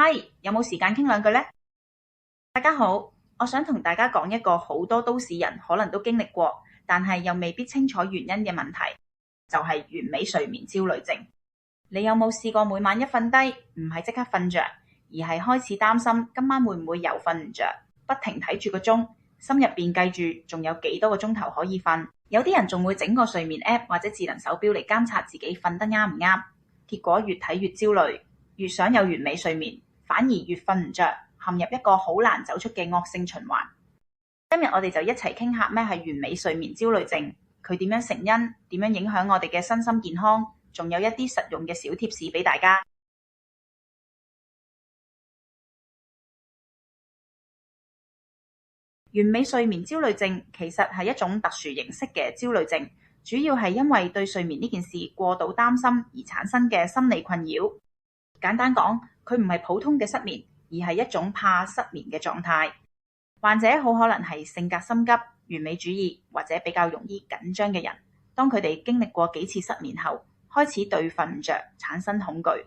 嗨，有冇時間傾兩句呢？大家好，我想同大家講一個好多都市人可能都經歷過，但係又未必清楚原因嘅問題，就係完美睡眠焦慮症。你有冇試過每晚一瞓低，唔係即刻瞓着，而係開始擔心今晚會唔會又瞓唔着，不停睇住個鐘，心入邊計住仲有幾多個鐘頭可以瞓？有啲人仲會整個睡眠 App 或者智能手錶嚟監察自己瞓得啱唔啱，結果越睇越焦慮，越想有完美睡眠，反而越瞓唔着，陷入一個好難走出嘅惡性循環。今日我哋就一齊傾下咩係完美睡眠焦慮症，佢點樣成因，點樣影響我哋嘅身心健康，仲有一啲實用嘅小貼士俾大家。完美睡眠焦慮症其實係一種特殊形式嘅焦慮症，主要係因為對睡眠呢件事過度擔心而產生嘅心理困擾。簡單講，佢唔係普通嘅失眠，而係一種怕失眠嘅狀態。患者好可能係性格心急、完美主義或者比較容易緊張嘅人。當佢哋經歷過幾次失眠後，開始對瞓唔着產生恐懼。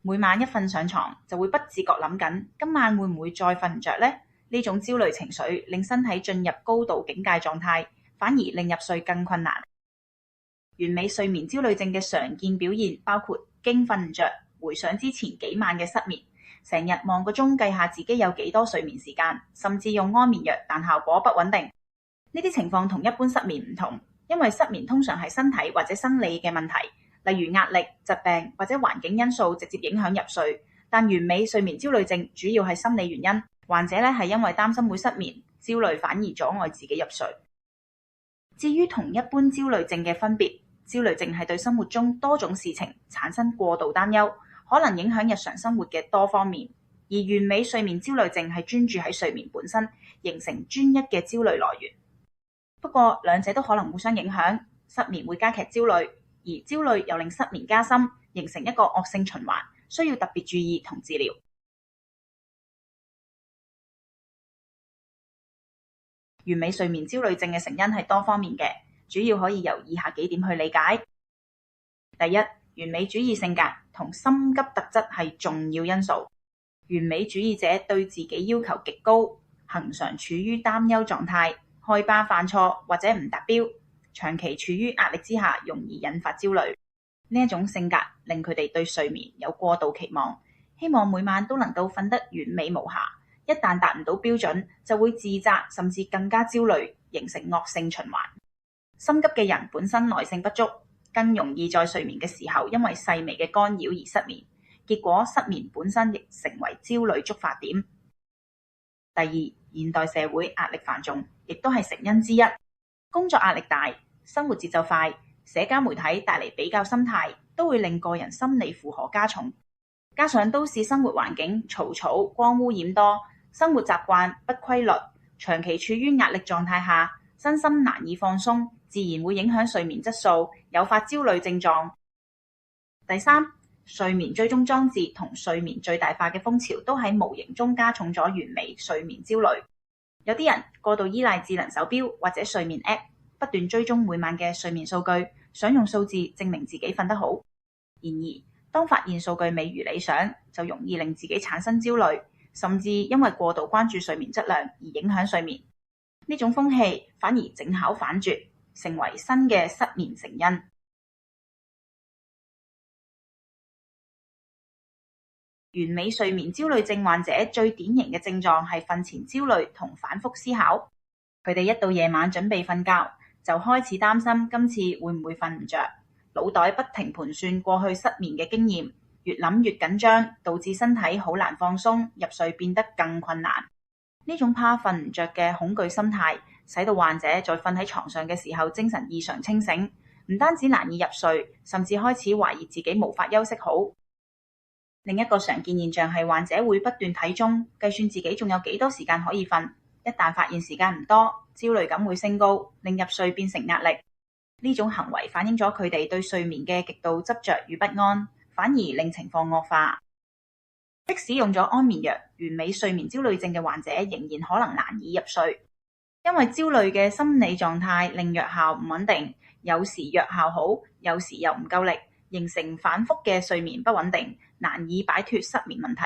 每晚一瞓上床就會不自覺諗緊今晚會唔會再瞓唔着呢？呢種焦慮情緒令身體進入高度警戒狀態，反而令入睡更困難。完美睡眠焦慮症嘅常見表現包括驚瞓唔着，回想之前幾晚嘅失眠，成日望個鐘計下自己有幾多睡眠時間，甚至用安眠藥但效果不穩定。呢啲情況同一般失眠唔同，因為失眠通常係身體或者生理嘅問題，例如壓力、疾病或者環境因素直接影響入睡。但完美睡眠焦慮症主要係心理原因，患者係因為擔心會失眠，焦慮反而阻礙自己入睡。至於同一般焦慮症嘅分別，焦慮症係對生活中多種事情產生過度擔憂，可能影響日常生活嘅多方面，而完美睡眠焦慮症係專注喺睡眠本身，形成專一嘅焦慮來源。不過兩者都可能互相影響，失眠會加劇焦慮，而焦慮又令失眠加深，形成一個惡性循環，需要特別注意同治療。完美睡眠焦慮症嘅成因係多方面嘅，主要可以由以下幾點去理解。第一，完美主義性格同心急特質係重要因素。完美主義者對自己要求極高，恆常處於擔憂狀態，害怕犯錯或者唔達標，長期處於壓力之下，容易引發焦慮。呢一種性格令佢哋對睡眠有過度期望，希望每晚都能夠瞓得完美無瑕。一旦達唔到標準，就會自責，甚至更加焦慮，形成惡性循環。心急嘅人本身耐性不足，更容易在睡眠嘅時候因為細微嘅干擾而失眠，結果失眠本身亦成為焦慮觸發點。第二，現代社會壓力繁重，亦都係成因之一。工作壓力大，生活節奏快，社交媒體帶嚟比較心態，都會令個人心理負荷加重。加上都市生活環境嘈嘈、光污染多，生活習慣不規律，長期處於壓力狀態下，身心難以放鬆，自然會影響睡眠質素，誘發焦慮症狀。第三，睡眠追蹤裝置同睡眠最大化嘅風潮都喺無形中加重咗完美睡眠焦慮。有啲人過度依賴智能手錶或者睡眠 App， 不斷追蹤每晚嘅睡眠數據，想用數字證明自己瞓得好。然而，當發現數據未如理想，就容易令自己產生焦慮，甚至因為過度關注睡眠質量而影響睡眠。呢種風氣反而正巧反拙，成為新嘅失眠成因。完美睡眠焦慮症患者最典型嘅症狀係瞓前焦慮同反覆思考。佢哋一到夜晚準備瞓覺，就開始擔心今次會唔會瞓唔着，腦袋不停盤算過去失眠嘅經驗，越諗越緊張，導致身體好難放鬆，入睡變得更困難。呢種怕瞓唔着嘅恐懼心態，使到患者在瞓喺床上嘅時候精神異常清醒，唔單止難以入睡，甚至開始懷疑自己無法休息好。另一個常見現象係患者會不斷睇鐘，計算自己仲有幾多時間可以瞓。一旦發現時間唔多，焦慮感會升高，令入睡變成壓力。呢種行為反映咗佢哋對睡眠嘅極度執着與不安，反而令情況惡化。即使用咗安眠藥，完美睡眠焦慮症嘅患者仍然可能難以入睡，因為焦慮嘅心理狀態令藥效唔穩定，有時藥效好，有時又唔夠力，形成反覆嘅睡眠不穩定，難以擺脫失眠問題。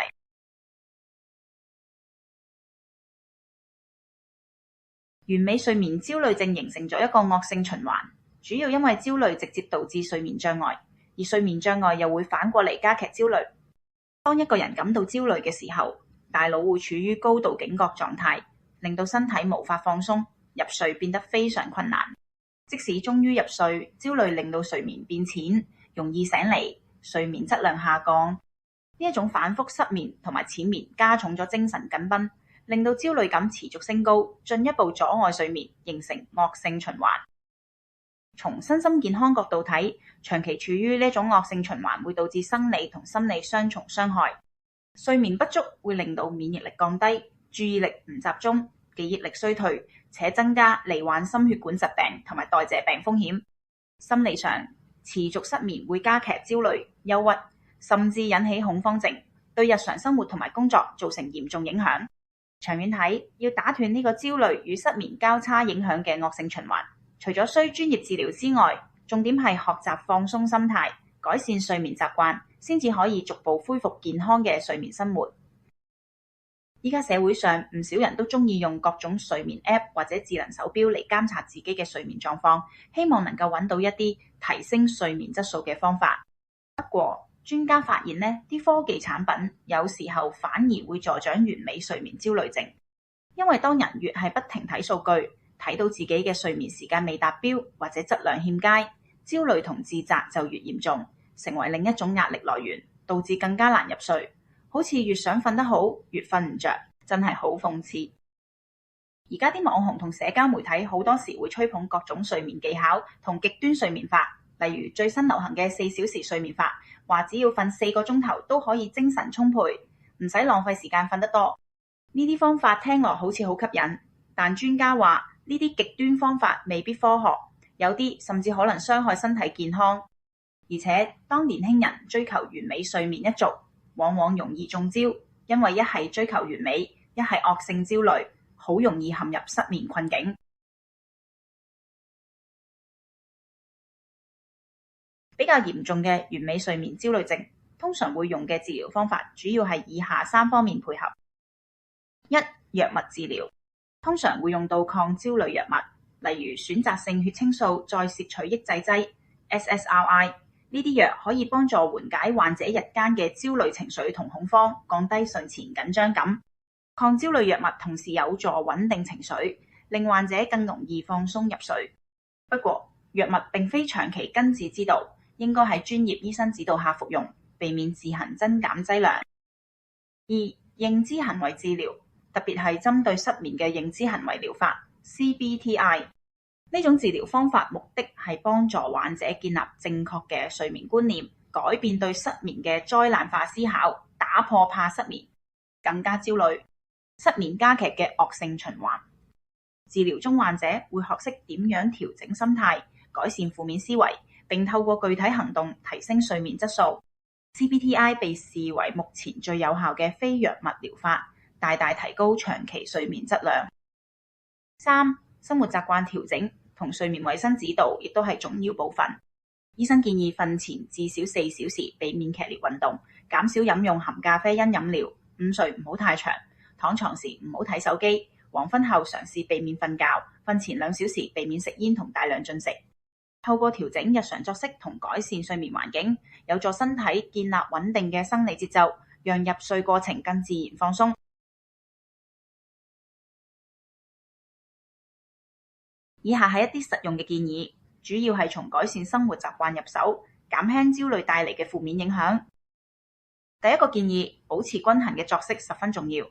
完美睡眠焦慮症形成咗一個惡性循環，主要因為焦慮直接導致睡眠障礙，而睡眠障礙又會反過嚟加劇焦慮。當一個人感到焦慮嘅時候，大腦會處於高度警覺狀態，令到身體無法放鬆，入睡變得非常困難。即使終於入睡，焦慮令到睡眠變淺，容易醒嚟，睡眠質量下降。呢一種反覆失眠同埋淺眠加重咗精神緊繃，令到焦慮感持續升高，進一步阻礙睡眠，形成惡性循環。從身心健康角度睇，長期處於呢一種惡性循環會導致生理同心理雙重傷害。睡眠不足會令到免疫力降低，注意力唔集中，記憶力衰退，且增加罹患心血管疾病同埋代謝病風險。心理上，持續失眠會加劇焦慮、憂鬱，甚至引起恐慌症，對日常生活同埋工作造成嚴重影響。長遠睇，要打斷呢個焦慮與失眠交叉影響嘅惡性循環，除咗需專業治療之外，重點係學習放鬆心態，改善睡眠習慣，先至可以逐步恢復健康嘅睡眠生活。依家社會上唔少人都中意用各種睡眠 App 或者智能手錶嚟監察自己嘅睡眠狀況，希望能夠揾到一啲提升睡眠質素嘅方法。不過，專家發現呢啲科技產品有時候反而會助長完美睡眠焦慮症，因為當人越係不停睇數據，睇到自己嘅睡眠時間未達標或者質量欠佳，焦慮同自責就越嚴重，成為另一種壓力來源，導致更加難入睡。好似越想瞓得好，越瞓唔着，真係好諷刺。而家啲網紅同社交媒體好多時會吹捧各種睡眠技巧同極端睡眠法，例如最新流行嘅4小時睡眠法，話只要瞓4個鐘頭都可以精神充沛，唔使浪費時間瞓得多。呢啲方法聽落好似好吸引，但專家話呢啲極端方法未必科學，有啲甚至可能傷害身體健康。而且當年輕人追求完美睡眠一族，往往容易中招，因為一係追求完美，一係惡性焦慮，好容易陷入失眠困境。比較嚴重嘅完美睡眠焦慮症，通常會用嘅治療方法主要係以下3方面配合。一、藥物治療，通常會用到抗焦慮藥物，例如選擇性血清素再攝取抑制劑 SSRI。呢啲藥可以幫助緩解患者日間嘅焦慮情緒同恐慌，降低睡前緊張感。抗焦慮藥物同時有助穩定情緒，令患者更容易放鬆入睡。不過，藥物並非長期根治之道，應該喺專業醫生指導下服用，避免自行增減劑量。二、認知行為治療，特別係針對失眠嘅認知行為療法 CBTI。呢種治療方法目的係幫助患者建立正確嘅睡眠觀念，改變對失眠嘅災難化思考，打破怕失眠、更加焦慮、失眠加劇嘅惡性循環。治療中，患者會學識點樣調整心態，改善負面思維，並透過具體行動提升睡眠質素。CBTI 被視為目前最有效嘅非藥物療法，大大提高長期睡眠質量。三、生活習慣調整同睡眠衛生指導亦都係重要部分。醫生建議瞓前至少4小時避免劇烈運動，減少飲用含咖啡因飲料，午睡唔好太長，躺床時唔好睇手機，黃昏後嘗試避免瞓覺，瞓前2小時避免食煙同大量進食。透過調整日常作息同改善睡眠環境，有助身體建立穩定嘅生理節奏，讓入睡過程更自然放鬆。以下係一啲實用嘅建議，主要係從改善生活習慣入手，減輕焦慮帶嚟嘅負面影響。第一個建議，保持均衡嘅作息十分重要，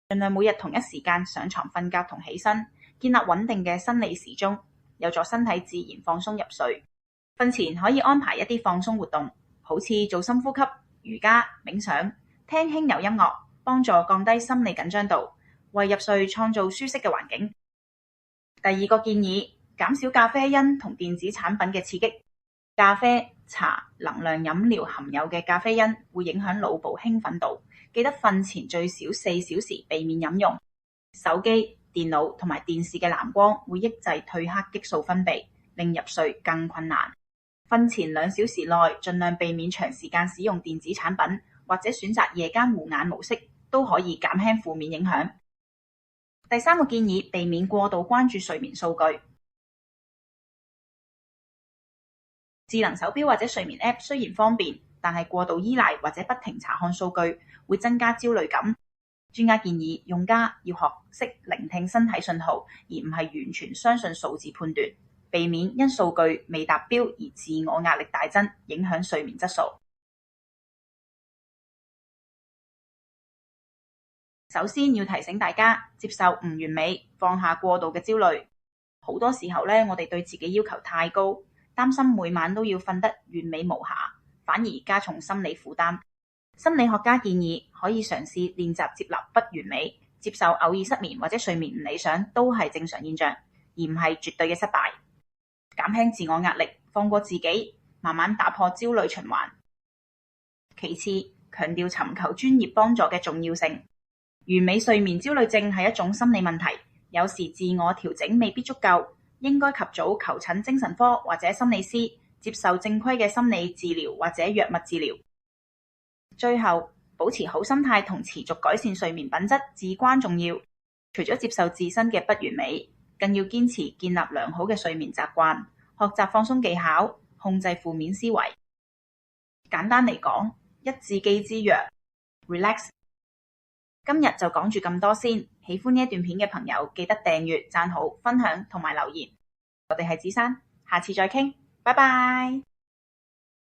盡量每日同一時間上床瞓覺同起身，建立穩定嘅生理時鐘，有助身體自然放鬆入睡。瞓前可以安排一啲放鬆活動，好似做深呼吸、瑜伽、冥想、聽輕柔音樂，幫助降低心理緊張度，為入睡創造舒適嘅環境。第二個建議，減少咖啡因同電子產品嘅刺激。咖啡、茶、能量飲料含有嘅咖啡因會影響腦部興奮度，記得瞓前最少4小時避免飲用。手機、電腦同埋電視嘅藍光會抑制褪黑激素分泌，令入睡更困難。瞓前2小時內盡量避免長時間使用電子產品，或者選擇夜間護眼模式，都可以減輕負面影響。第三個建議，避免過度關注睡眠數據。智能手錶或者睡眠 App 雖然方便，但係過度依賴或者不停查看數據，會增加焦慮感。專家建議用家要學識聆聽身體信號，而唔係完全相信數字判斷，避免因數據未達標而自我壓力大增，影響睡眠質素。首先要提醒大家，接受唔完美，放下過度嘅焦慮。好多時候我哋對自己要求太高，擔心每晚都要瞓得完美無瑕，反而加重心理負擔。心理學家建議可以嘗試練習接納不完美，接受偶爾失眠或者睡眠唔理想都係正常現象，而唔係絕對嘅失敗。減輕自我壓力，放過自己，慢慢打破焦慮循環。其次，強調尋求專業幫助嘅重要性。完美睡眠焦慮症係一種心理問題，有時自我調整未必足夠，應該及早求診精神科或者心理師，接受正規嘅心理治療或者藥物治療。最後，保持好心態同持續改善睡眠品質至關重要。除咗接受自身嘅不完美，更要堅持建立良好嘅睡眠習慣，學習放鬆技巧，控制負面思維。簡單嚟講，一字記之曰 Relax。今日就講住咁多先，喜歡呢一段片嘅朋友記得訂閱、讚好、分享同埋留言。我哋係子珊，下次再傾，拜拜。